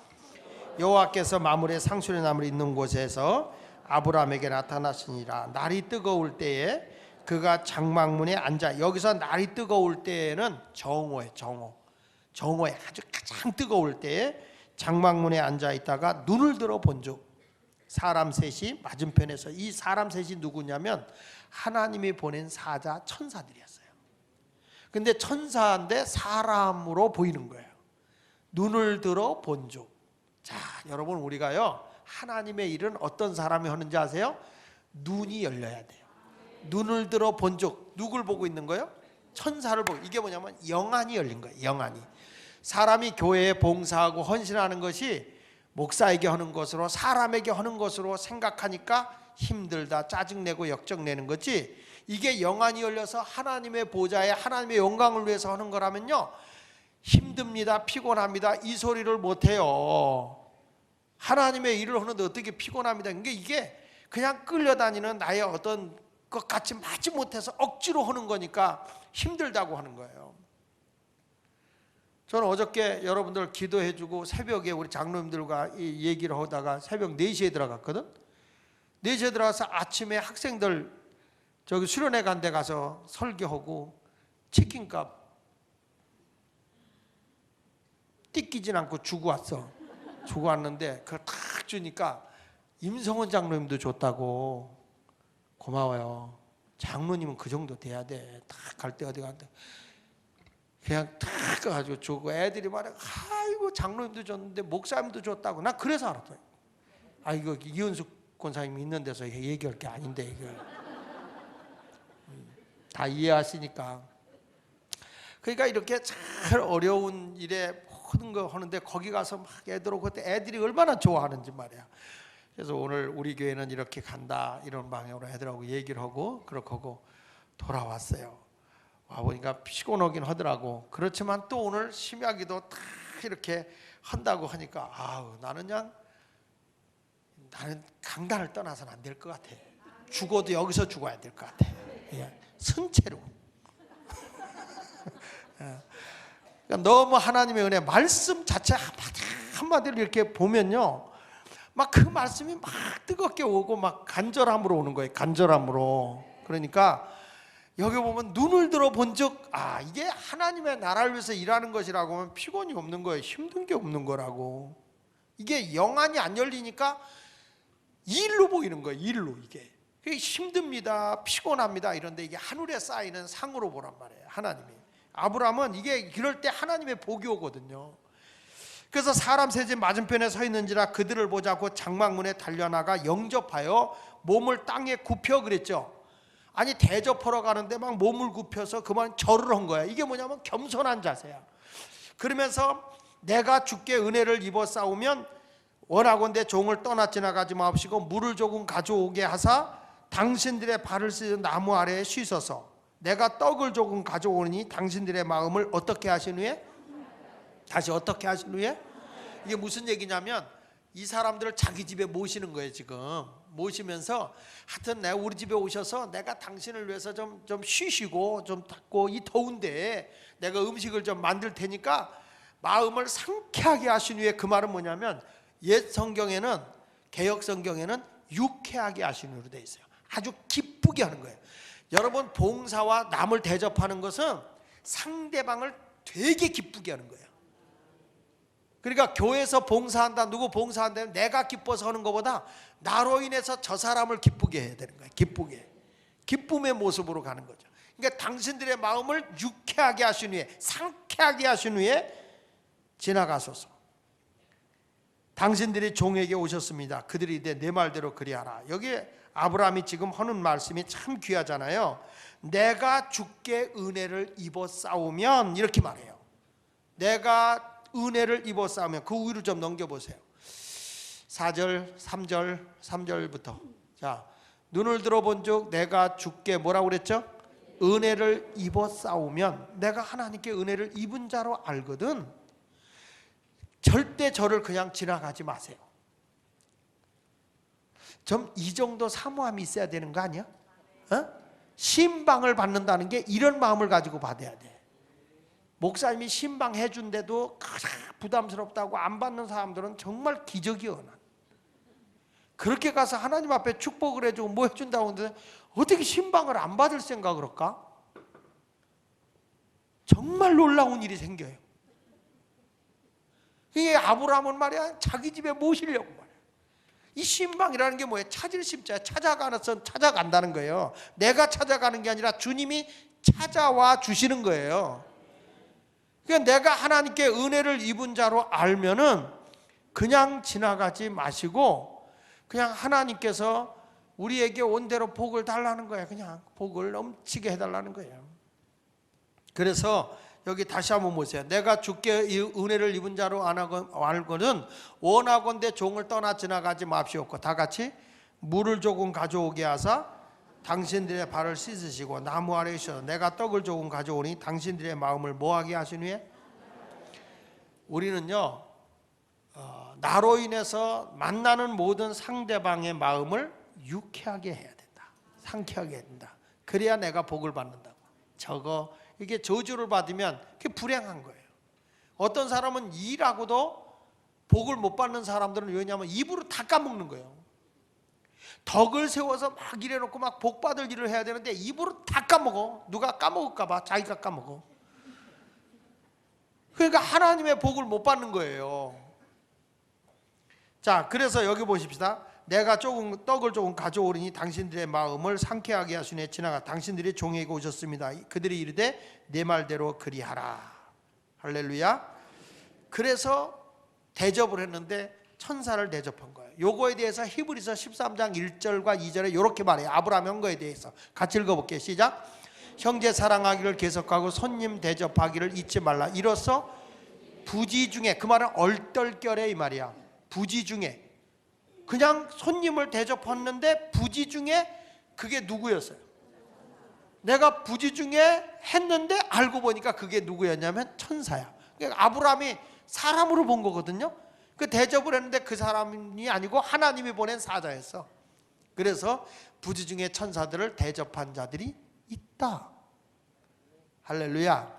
여호와께서 마물의 상수리 나무를 있는 곳에서 아브라함에게 나타나시니라. 날이 뜨거울 때에 그가 장막문에 앉아. 여기서 날이 뜨거울 때에는 정오에 아주 가장 뜨거울 때에 장막문에 앉아 있다가 눈을 들어 본즉 사람 셋이 맞은편에서, 이 사람 셋이 누구냐면 하나님이 보낸 사자 천사들이었어요. 근데 천사인데 사람으로 보이는 거예요. 눈을 들어 본즉. 자, 여러분 우리가요 하나님의 일은 어떤 사람이 하는지 아세요? 눈이 열려야 돼요. 눈을 들어 본즉 누굴 보고 있는 거예요? 천사를 보고. 이게 뭐냐면 영안이 열린 거예요. 영안이. 사람이 교회에 봉사하고 헌신하는 것이 목사에게 하는 것으로 사람에게 하는 것으로 생각하니까 힘들다, 짜증내고 역정내는 거지. 이게 영안이 열려서 하나님의 보좌에 하나님의 영광을 위해서 하는 거라면요, 힘듭니다, 피곤합니다, 이 소리를 못해요. 하나님의 일을 하는데 어떻게 피곤합니다. 이게 그냥 끌려다니는 나의 어떤 것 같이 마지 못해서 억지로 하는 거니까 힘들다고 하는 거예요. 저는 어저께 여러분들 기도해주고 새벽에 우리 장로님들과 이 얘기를 하다가 새벽 4시에 들어갔거든. 4시에 들어가서 아침에 학생들 저기 수련회 간 데 가서 설교하고 치킨값 띠끼진 않고 주고 왔어. 주고 왔는데 그걸 탁 주니까 임성원 장로님도 줬다고. 고마워요. 장로님은 그 정도 돼야 돼. 딱 갈 때 어디 간다. 그냥 탁 가지고 주고 애들이 말해, 아이고 장로님도 줬는데 목사님도 줬다고. 나 그래서 알았어요. 아, 이거 이은숙 권사님이 있는 데서 얘기할 게 아닌데 이거 다 이해하시니까. 그러니까 이렇게 잘 어려운 일에 모든 거 하는데 거기 가서 막 애들 그때 애들이 얼마나 좋아하는지 말이야. 그래서 오늘 우리 교회는 이렇게 간다 이런 방향으로 애들하고 얘기를 하고 그렇게 하고 돌아왔어요. 와 보니까 피곤하긴 하더라고. 그렇지만 또 오늘 심야기도 다 이렇게 한다고 하니까 아우 나는 강단을 떠나서는 안 될 것 같아. 죽어도 여기서 죽어야 될 것 같아. 선체로. 그러니까 너무 하나님의 은혜 말씀 자체 한마디로 이렇게 보면요, 막 그 말씀이 막 뜨겁게 오고 막 간절함으로 오는 거예요. 간절함으로. 그러니까 여기 보면 눈을 들어 본 적, 아 이게 하나님의 나라를 위해서 일하는 것이라고 하면 피곤이 없는 거예요. 힘든 게 없는 거라고. 이게 영안이 안 열리니까 일로 보이는 거예요. 일로. 이게 힘듭니다, 피곤합니다 이런데 이게 하늘에 쌓이는 상으로 보란 말이에요. 하나님이. 아브라함은 이게 그럴 때 하나님의 복이 오거든요. 그래서 사람 세제 맞은편에 서 있는지라 그들을 보자고 장막문에 달려나가 영접하여 몸을 땅에 굽혀 그랬죠. 아니 대접하러 가는데 막 몸을 굽혀서 그만 절을 한 거야. 이게 뭐냐면 겸손한 자세야. 그러면서 내가 주께 은혜를 입어 싸우면 원하건대 종을 떠나 지나가지 마옵시고 물을 조금 가져오게 하사 당신들의 발을 씻은 나무 아래에 쉬소서. 내가 떡을 조금 가져오니 당신들의 마음을 어떻게 하신 후에? 다시 어떻게 하신 후에? 이게 무슨 얘기냐면 이 사람들을 자기 집에 모시는 거예요. 지금 모시면서 하여튼 내가 우리 집에 오셔서 내가 당신을 위해서 좀 쉬시고 좀 닦고 이 더운데 내가 음식을 좀 만들 테니까 마음을 상쾌하게 하신 후에. 그 말은 뭐냐면 옛 성경에는, 개역 성경에는 유쾌하게 하신 후로 되어 있어요. 아주 기쁘게 하는 거예요. 여러분 봉사와 남을 대접하는 것은 상대방을 되게 기쁘게 하는 거예요. 그러니까 교회에서 봉사한다, 누구 봉사한다면 내가 기뻐서 하는 것보다 나로 인해서 저 사람을 기쁘게 해야 되는 거예요. 기쁘게. 기쁨의 모습으로 가는 거죠. 그러니까 당신들의 마음을 유쾌하게 하신 후에, 상쾌하게 하신 후에 지나가소서. 당신들이 종에게 오셨습니다. 그들이 이제 내 말대로 그리하라. 여기에 아브라함이 지금 하는 말씀이 참 귀하잖아요. 내가 주께 은혜를 입어 싸우면, 이렇게 말해요. 내가 은혜를 입어 싸우면. 그 위로 좀 넘겨보세요. 4절 3절부터. 자, 눈을 들어본 즉 내가 주께 뭐라고 그랬죠? 은혜를 입어 싸우면 내가 하나님께 은혜를 입은 자로 알거든. 절대 저를 그냥 지나가지 마세요. 좀 이 정도 사모함이 있어야 되는 거 아니야? 신방을 받는다는 게 이런 마음을 가지고 받아야 돼. 목사님이 신방해 준데도 부담스럽다고 안 받는 사람들은 정말 기적이야. 그렇게 가서 하나님 앞에 축복을 해주고 뭐 해준다고 하는데 어떻게 신방을 안 받을 생각을 할까? 정말 놀라운 일이 생겨요. 이게 아브라함은 말이야 자기 집에 모시려고 말이야. 이 신방이라는 게 뭐예요? 찾을 심자야. 찾아간다는 거예요. 내가 찾아가는 게 아니라 주님이 찾아와 주시는 거예요. 그러니까 내가 하나님께 은혜를 입은 자로 알면은 그냥 지나가지 마시고 그냥 하나님께서 우리에게 온대로 복을 달라는 거예요. 그냥 복을 넘치게 해달라는 거예요. 그래서 여기 다시 한번 보세요. 내가 주께 이 은혜를 입은 자로 알거든 원하건대 종을 떠나 지나가지 맙시옵고 다 같이 물을 조금 가져오게 하사 당신들의 발을 씻으시고 나무 아래에 있어 내가 떡을 조금 가져오니 당신들의 마음을 뭐하게 하신 후에 우리는요 나로 인해서 만나는 모든 상대방의 마음을 유쾌하게 해야 된다. 상쾌하게 해야 된다. 그래야 내가 복을 받는다고. 저거 이게 저주를 받으면 그게 불행한 거예요. 어떤 사람은 일하고도 복을 못 받는 사람들은 왜냐하면 입으로 다 까먹는 거예요. 덕을 세워서 막 일해놓고 막 복 받을 일을 해야 되는데 입으로 다 까먹어. 누가 까먹을까 봐 자기가 까먹어. 그러니까 하나님의 복을 못 받는 거예요. 자, 그래서 여기 보십시다. 내가 떡을 조금 가져오리니 당신들의 마음을 상쾌하게 하시네 지나가 당신들이 종에게 오셨습니다. 그들이 이르되 내 말대로 그리하라. 할렐루야. 그래서 대접을 했는데 천사를 대접한 거예요. 요거에 대해서 히브리서 13장 1절과 2절에 이렇게 말해요. 아브라함 한 거에 대해서 같이 읽어볼게요. 시작. 형제 사랑하기를 계속하고 손님 대접하기를 잊지 말라. 이로써 부지 중에 그 말은 얼떨결에 이 말이야. 부지 중에 그냥 손님을 대접했는데 부지 중에 그게 누구였어요? 내가 부지 중에 했는데 알고 보니까 그게 누구였냐면 천사야. 그러니까 아브라함이 사람으로 본 거거든요. 그 대접을 했는데 그 사람이 아니고 하나님이 보낸 사자였어. 그래서 부지 중에 천사들을 대접한 자들이 있다. 할렐루야.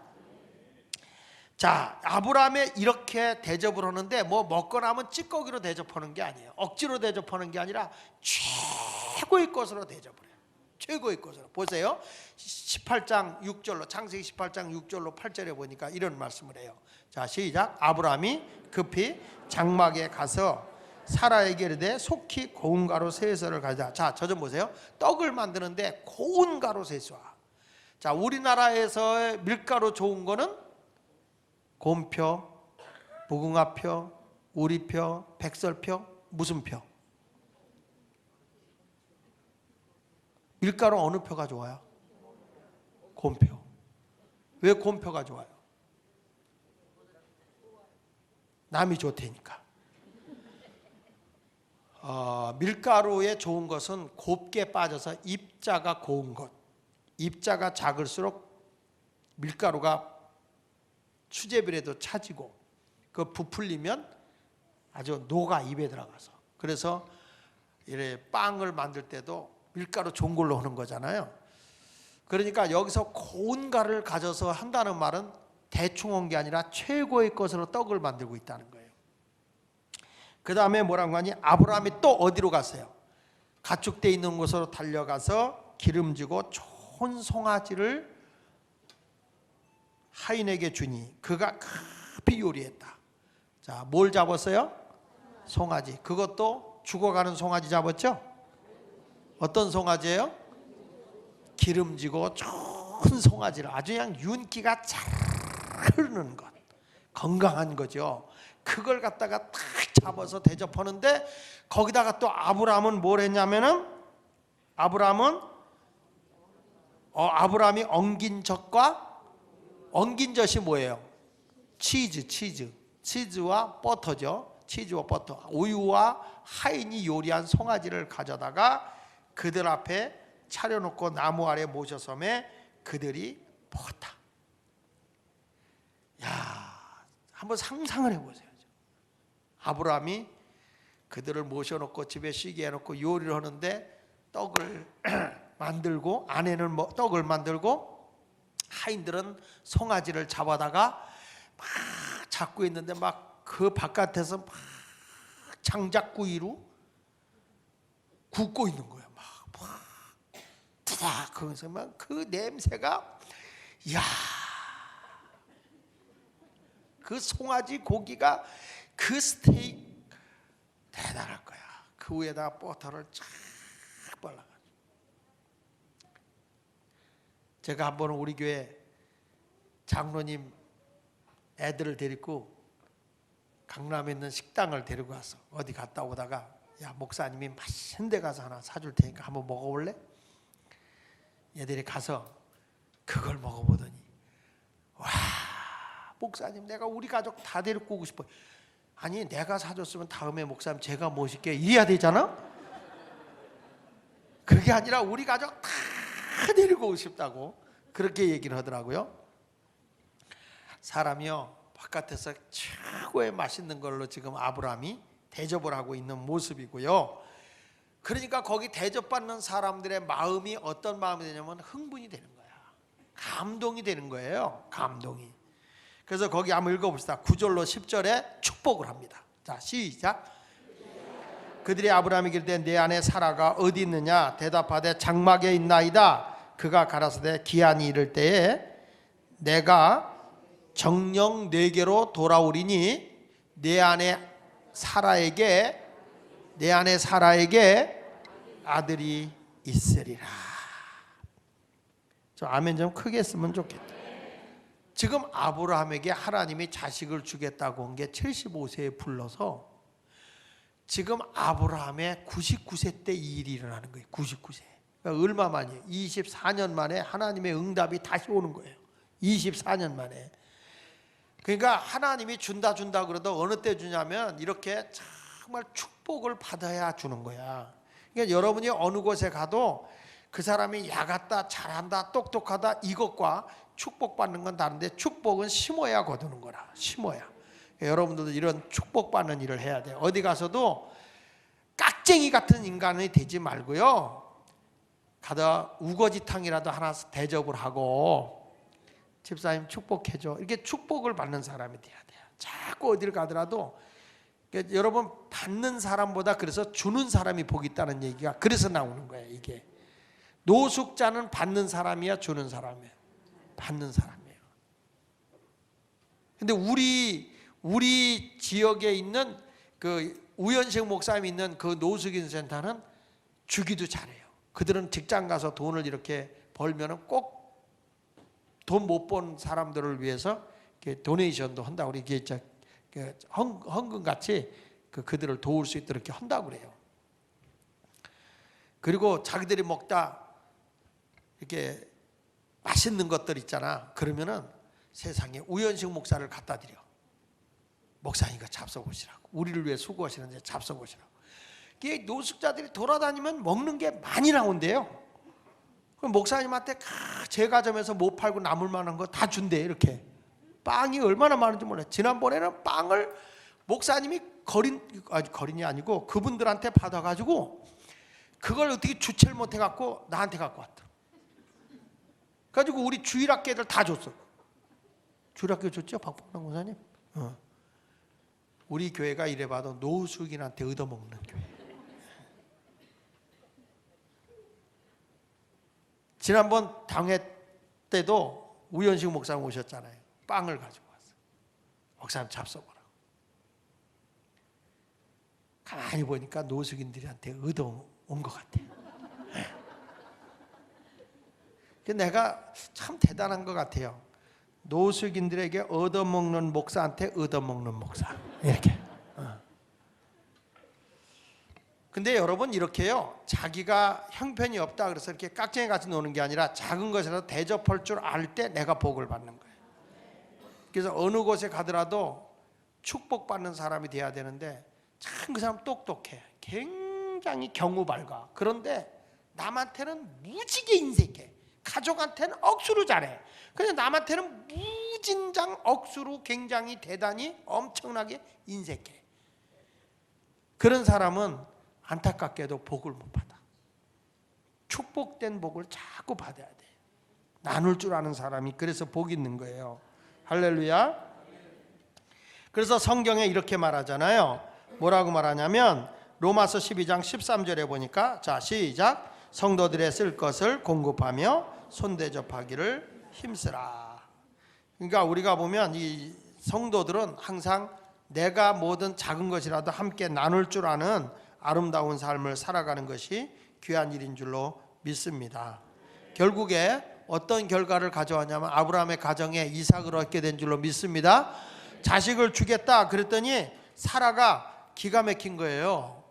자, 아브라함에 이렇게 대접을 하는데 뭐 먹거나 하면 찌꺼기로 대접하는 게 아니에요. 억지로 대접하는 게 아니라 최고의 것으로 대접을 해요. 최고의 것으로. 보세요. 18장 6절로 창세기 18장 6절로 8절에 보니까 이런 말씀을 해요. 자, 시작. 아브라함이 급히 장막에 가서 사라에게 이르되 속히 고운 가루 세서를 가져다. 자, 저 좀 보세요. 떡을 만드는데 고운 가루 세서. 자, 우리나라에서 밀가루 좋은 거는 곰표, 무궁화표, 우리표, 백설표, 무슨 표? 밀가루 어느 표가 좋아요? 곰표. 왜 곰표가 좋아요? 남이 좋다니까. 밀가루에 좋은 것은 곱게 빠져서 입자가 고운 것. 입자가 작을수록 밀가루가 수제비라도 차지고 그 부풀리면 아주 녹아 입에 들어가서. 그래서 이래 빵을 만들 때도 밀가루 좋은 걸로 하는 거잖아요. 그러니까 여기서 고운 가루를 가져서 한다는 말은 대충 한 게 아니라 최고의 것으로 떡을 만들고 있다는 거예요. 그 다음에 뭐라고 하니? 아브라함이 또 어디로 갔어요? 가축대 있는 곳으로 달려가서 기름지고 좋은 송아지를 하인에게 주니 그가 급히 요리했다. 자, 뭘 잡았어요? 송아지. 그것도 죽어가는 송아지 잡았죠? 어떤 송아지예요? 기름지고 좋은 송아지를 아주 그냥 윤기가 잘 흐르는 것, 건강한 거죠. 그걸 갖다가 탁 잡아서 대접하는데 거기다가 또 아브라함은 뭘 했냐면은 아브라함이 엉긴 젖과 엉긴 젖이 뭐예요? 치즈와 버터죠. 치즈와 버터, 우유와 하인이 요리한 송아지를 가져다가 그들 앞에 차려놓고 나무 아래 모셔섬에 그들이 먹었다. 야, 한번 상상을 해보세요. 아브라함이 그들을 모셔놓고 집에 쉬게 해놓고 요리를 하는데 떡을 만들고 아내는 떡을 만들고 하인들은 송아지를 잡아다가 막 잡고 있는데 막 그 바깥에서 막 장작구이로 굽고 있는 거예요. 막 드닥 그러면서 막 그 냄새가, 이야, 그 송아지 고기가 그 스테이크 대단할 거야. 그 위에다가 버터를 쫙 발라가지고. 제가 한 번은 우리 교회 장로님 애들을 데리고 강남에 있는 식당을 데리고 가서 어디 갔다 오다가, 야, 목사님이 맛있는 데 가서 하나 사줄 테니까 한번 먹어볼래? 얘들이 가서 그걸 먹어보더니 와, 목사님 내가 우리 가족 다 데리고 오고 싶어요. 아니 내가 사줬으면 다음에 목사님 제가 모실게 이래야 되잖아. 그게 아니라 우리 가족 다 데리고 오고 싶다고 그렇게 얘기를 하더라고요. 사람이요 바깥에서 최고의 맛있는 걸로 지금 아브라함이 대접을 하고 있는 모습이고요. 그러니까 거기 대접받는 사람들의 마음이 어떤 마음이 되냐면 흥분이 되는 거야. 감동이 되는 거예요. 감동이. 그래서 거기 한번 읽어봅시다. 9절로 10절에 축복을 합니다. 자 시작. 그들이 아브라함에게 이르되 내 아내 사라가 어디 있느냐 대답하되 장막에 있나이다. 그가 가라사대 기한이 이를 때에 내가 정녕 내게로 돌아오리니 내 아내 사라에게 아들이 있으리라. 저 아멘 좀 크게 했으면 좋겠다. 지금 아브라함에게 하나님이 자식을 주겠다고 한 게 75세에 불러서 지금 아브라함의 99세 때 이 일이 일어나는 거예요. 99세. 그러니까 얼마 만이에요? 24년 만에 하나님의 응답이 다시 오는 거예요. 24년 만에. 그러니까 하나님이 준다 그러도 어느 때 주냐면 이렇게 정말 축복을 받아야 주는 거야. 그러니까 여러분이 어느 곳에 가도 그 사람이 야 같다, 잘한다, 똑똑하다 이것과 축복받는 건 다른데 축복은 심어야 거두는 거라. 심어야. 여러분들도 이런 축복받는 일을 해야 돼요. 어디 가서도 깍쟁이 같은 인간이 되지 말고요. 가다 우거지탕이라도 하나 대접을 하고 집사님 축복해줘. 이렇게 축복을 받는 사람이 돼야 돼요. 자꾸 어디를 가더라도 여러분 받는 사람보다 그래서 주는 사람이 복이 있다는 얘기가 그래서 나오는 거예요. 이게 노숙자는 받는 사람이야 주는 사람이에요? 받는 사람이에요. 근데 우리 지역에 있는 그 우현식 목사님이 있는 그 노숙인 센터는 주기도 잘해요. 그들은 직장 가서 돈을 이렇게 벌면은 꼭 돈 못 번 사람들을 위해서 도네이션도 한다고 우리 이게 헌금 같이 그들을 도울 수 있도록 이렇게 한다고 그래요. 그리고 자기들이 먹다 이렇게 맛있는 것들 있잖아. 그러면은 세상에 우현식 목사를 갖다 드려. 목사님 이거 잡숴보시라고. 우리를 위해 수고하시는데 잡숴보시라고. 이게 노숙자들이 돌아다니면 먹는 게 많이 나온대요. 그럼 목사님한테 제과점에서 못 팔고 남을 만한 거 다 준대. 이렇게 빵이 얼마나 많은지 몰라요. 지난번에는 빵을 목사님이 거린이 아니고 그분들한테 받아가지고 그걸 어떻게 주체를 못해갖고 나한테 갖고 왔다. 그래가지고 우리 주일학교 애들 다 줬어. 주일학교 줬죠? 박봉남 목사님. 우리 교회가 이래봐도 노숙인한테 얻어먹는 교회. 지난번 당회 때도 우현식 목사님 오셨잖아요. 빵을 가지고 왔어요. 목사님 잡숴보라고. 가만히 보니까 노숙인들한테 얻어온 것 같아요. 내가 참 대단한 것 같아요. 노숙인들에게 얻어먹는 목사한테 얻어먹는 목사. 이렇게. 근데 여러분 이렇게요. 자기가 형편이 없다 그래서 이렇게 깍쟁이 같이 노는 게 아니라 작은 것이라도 대접할 줄 알 때 내가 복을 받는 거예요. 그래서 어느 곳에 가더라도 축복받는 사람이 돼야 되는데 참 그 사람 똑똑해. 굉장히 경우 밝아. 그런데 남한테는 무지개 인색해. 가족한테는 억수로 잘해. 그냥 남한테는 무진장 억수로 굉장히 대단히 엄청나게 인색해. 그런 사람은 안타깝게도 복을 못 받아. 축복된 복을 자꾸 받아야 돼. 나눌 줄 아는 사람이 그래서 복이 있는 거예요. 할렐루야. 그래서 성경에 이렇게 말하잖아요. 뭐라고 말하냐면 로마서 12장 13절에 보니까 자 시작. 성도들의 쓸 것을 공급하며 손대접하기를 힘쓰라. 그러니까 우리가 보면 이 성도들은 항상 내가 뭐든 작은 것이라도 함께 나눌 줄 아는 아름다운 삶을 살아가는 것이 귀한 일인 줄로 믿습니다. 결국에 어떤 결과를 가져왔냐면 아브라함의 가정에 이삭을 얻게 된 줄로 믿습니다. 자식을 주겠다 그랬더니 사라가 기가 막힌 거예요.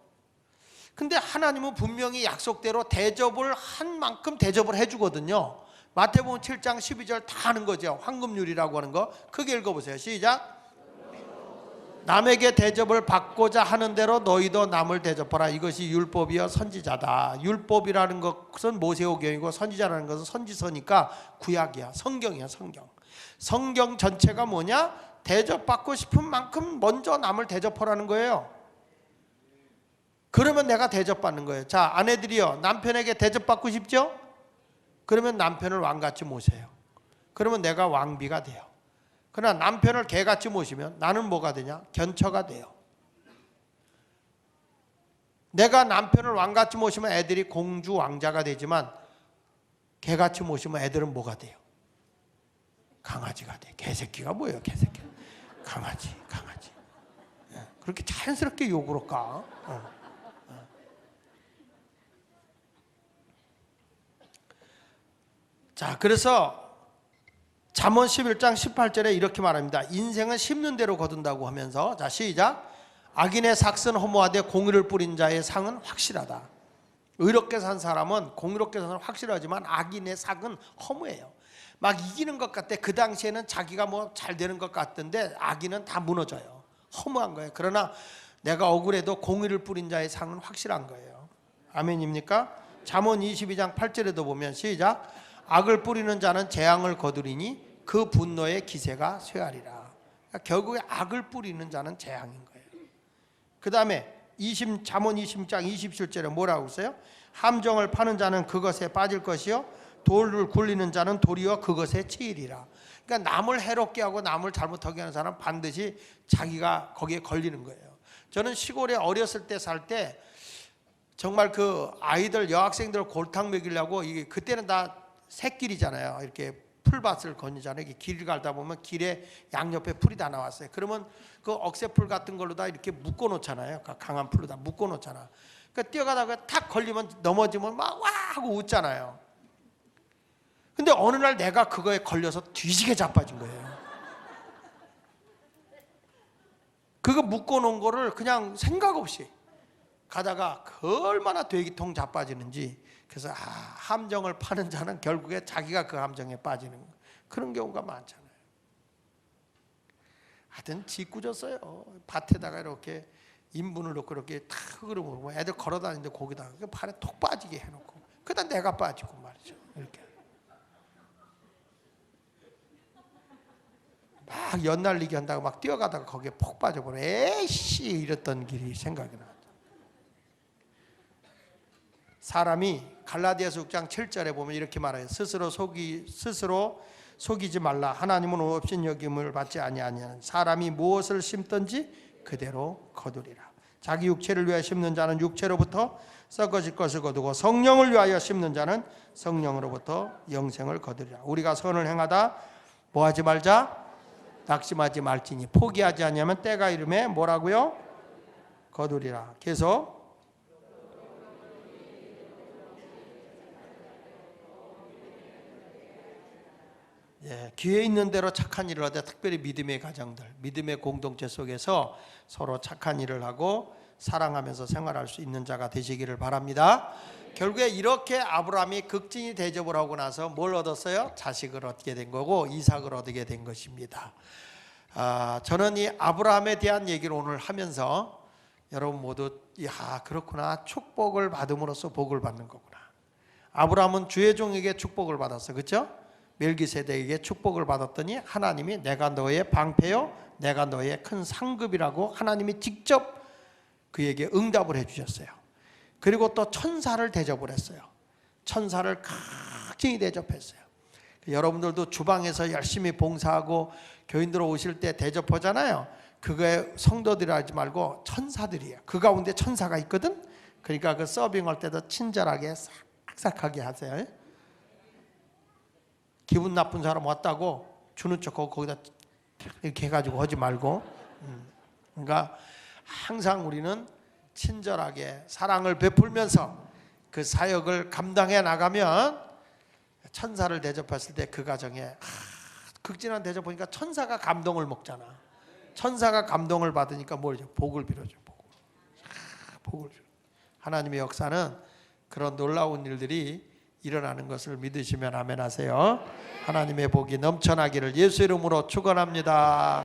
근데 하나님은 분명히 약속대로 대접을 한 만큼 대접을 해주거든요. 마태복음 7장 12절 다 하는 거죠. 황금률이라고 하는 거. 크게 읽어보세요. 시작. 남에게 대접을 받고자 하는 대로 너희도 남을 대접하라. 이것이 율법이여 선지자다. 율법이라는 것은 모세오경이고 선지자라는 것은 선지서니까 구약이야. 성경이야. 성경. 성경 전체가 뭐냐? 대접받고 싶은 만큼 먼저 남을 대접하라는 거예요. 그러면 내가 대접받는 거예요. 자, 아내들이요, 남편에게 대접받고 싶죠? 그러면 남편을 왕같이 모세요. 그러면 내가 왕비가 돼요. 그러나 남편을 개같이 모시면 나는 뭐가 되냐? 견처가 돼요. 내가 남편을 왕같이 모시면 애들이 공주 왕자가 되지만 개같이 모시면 애들은 뭐가 돼요? 강아지가 돼. 개새끼가 뭐예요? 개새끼. 강아지. 그렇게 자연스럽게 욕으로 까. 자, 그래서 잠언 11장 18절에 이렇게 말합니다. 인생은 심는 대로 거둔다고 하면서, 자, 시작. 악인의 삭은 허무하되 공의를 뿌린 자의 상은 확실하다. 의롭게 산 사람은 공의롭게 산 사람은 확실하지만 악인의 삭은 허무해요. 막 이기는 것 같아. 그 당시에는 자기가 뭐 잘 되는 것 같던데 악인은 다 무너져요. 허무한 거예요. 그러나 내가 억울해도 공의를 뿌린 자의 상은 확실한 거예요. 아멘입니까? 잠언 22장 8절에도 보면 시작. 악을 뿌리는 자는 재앙을 거두리니 그 분노의 기세가 쇠하리라. 그러니까 결국에 악을 뿌리는 자는 재앙인 거예요. 그 다음에 잠언 20장 27절에 뭐라고 했어요? 함정을 파는 자는 그것에 빠질 것이요 돌을 굴리는 자는 도리어 그것에 치이리라. 그러니까 남을 해롭게 하고 남을 잘못하게 하는 사람은 반드시 자기가 거기에 걸리는 거예요. 저는 시골에 어렸을 때 살 때 정말 그 아이들 여학생들 골탕 먹이려고, 이게 그때는 다 새길이잖아요. 이렇게 풀밭을 거니잖아요. 이렇게 길을 가다 보면 길에 양옆에 풀이 다 나왔어요. 그러면 그 억새풀 같은 걸로 다 이렇게 묶어 놓잖아요. 강한 풀로 다 묶어 놓잖아. 그러니까 뛰어가다가 탁 걸리면 넘어지면 막 와 하고 웃잖아요. 근데 어느 날 내가 그거에 걸려서 뒤지게 자빠진 거예요. 그거 묶어 놓은 거를 그냥 생각 없이 가다가 그 얼마나 되기통 자빠지는지. 그래서 함정을 파는 자는 결국에 자기가 그 함정에 빠지는 그런 경우가 많잖아요. 하여튼 짓궂었어요. 밭에다가 이렇게 인분을 넣고 이렇게 탁 흙으로 먹고 애들 걸어다니는데 거기다가 발에 톡 빠지게 해놓고 그다음 내가 빠지고 말이죠. 이렇게 막 연날리게 한다고 막 뛰어가다가 거기에 폭 빠져버려. 에이씨 이랬던 길이 생각이 나. 사람이 갈라디아서 6장 7절에 보면 이렇게 말해요. 스스로 속이지 말라. 하나님은 없인 여김을 받지 아니하는 사람이 무엇을 심든지 그대로 거두리라. 자기 육체를 위하여 심는 자는 육체로부터 썩어질 것을 거두고 성령을 위하여 심는 자는 성령으로부터 영생을 거두리라. 우리가 선을 행하다 뭐하지 말자? 낙심하지 말지니 포기하지 아니하면 때가 이름에 뭐라고요? 거두리라. 계속 기회 있는 대로 착한 일을 하되 특별히 믿음의 가정들, 믿음의 공동체 속에서 서로 착한 일을 하고 사랑하면서 생활할 수 있는 자가 되시기를 바랍니다. 결국에 이렇게 아브라함이 극진히 대접을 하고 나서 뭘 얻었어요? 자식을 얻게 된 거고 이삭을 얻게 된 것입니다. 저는 이 아브라함에 대한 얘기를 오늘 하면서 여러분 모두 그렇구나, 축복을 받음으로써 복을 받는 거구나. 아브라함은 주의 종에게 축복을 받았어, 그렇죠? 멜기세덱에게 축복을 받았더니 하나님이 내가 너의 방패요 내가 너의 큰 상급이라고 하나님이 직접 그에게 응답을 해주셨어요. 그리고 또 천사를 대접을 했어요. 천사를 극진히 대접했어요. 여러분들도 주방에서 열심히 봉사하고 교인들 오실 때 대접하잖아요. 그거에 성도들이 하지 말고 천사들이에요. 그 가운데 천사가 있거든. 그러니까 그 서빙할 때도 친절하게 싹싹하게 하세요. 기분 나쁜 사람 왔다고 주는 척하고 거기다 이렇게 해가지고 하지 말고. 그러니까 항상 우리는 친절하게 사랑을 베풀면서 그 사역을 감당해 나가면 천사를 대접했을 때 그 가정에 극진한 대접 보니까 천사가 감동을 먹잖아. 천사가 감동을 받으니까 뭐죠? 복을 빌어줘. 복을 빌어. 하나님의 역사는 그런 놀라운 일들이 일어나는 것을 믿으시면 아멘 하세요. 하나님의 복이 넘쳐나기를 예수 이름으로 축원합니다.